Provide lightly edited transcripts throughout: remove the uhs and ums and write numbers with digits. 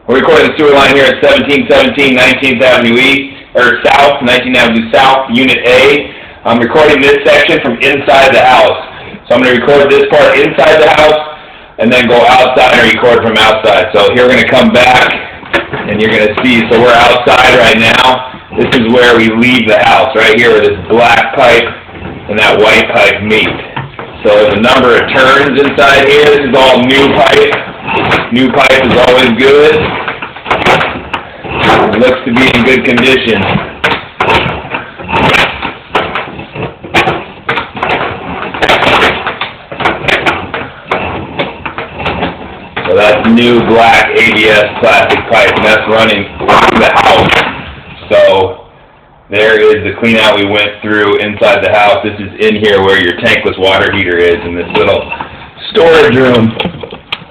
We're recording the sewer line here at 1717 19th Avenue East, or South, 19th Avenue South, Unit A. I'm recording this section from inside the house. So I'm going to record this part inside the house, and then go outside and record from outside. So here we're going to come back, and you're going to see, so we're outside right now. This is where we leave the house, right here where this black pipe and that white pipe meet. So there's a number of turns inside here. This is all new pipe. New pipe is always good. It looks to be in good condition. So that's new black ABS plastic pipe, and that's running through the house. So there is the clean out we went through inside the house. This is in here where your tankless water heater is, in this little storage room.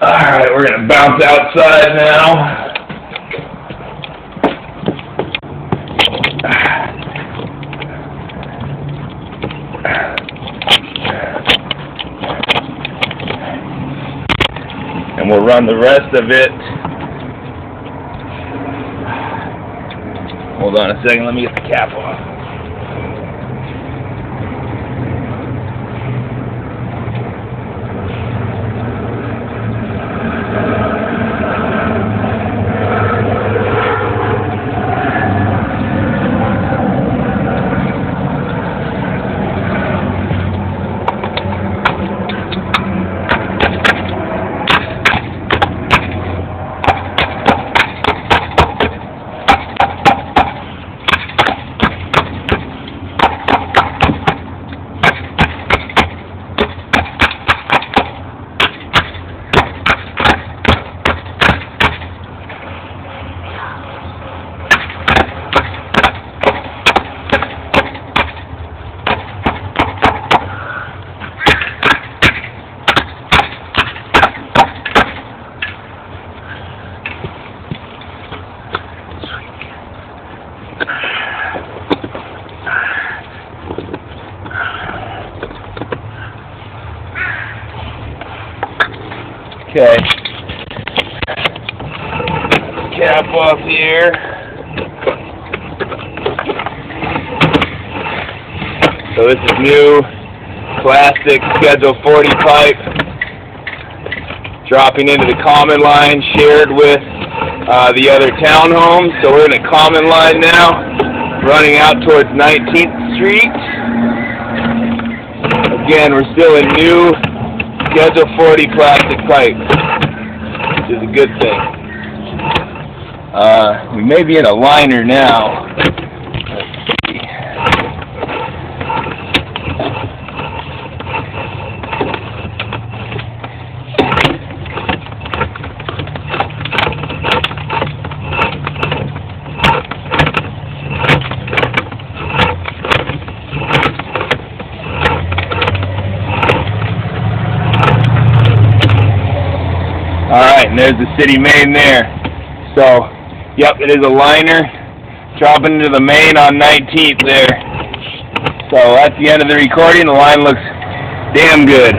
Alright, we're going to bounce outside now. And we'll run the rest of it. Hold on a second, let me get the cap off. Okay, cap off here. So this is new plastic Schedule 40 pipe dropping into the common line shared with the other townhomes. So we're in a common line now, running out towards 19th Street. Again, we're still in new Schedule 40 plastic pipe, which is a good thing. We may be in a liner now. Let's see. Alright, and there's the city main there. So, yep, it is a liner dropping into the main on 19th there. So that's the end of the recording. The line looks damn good.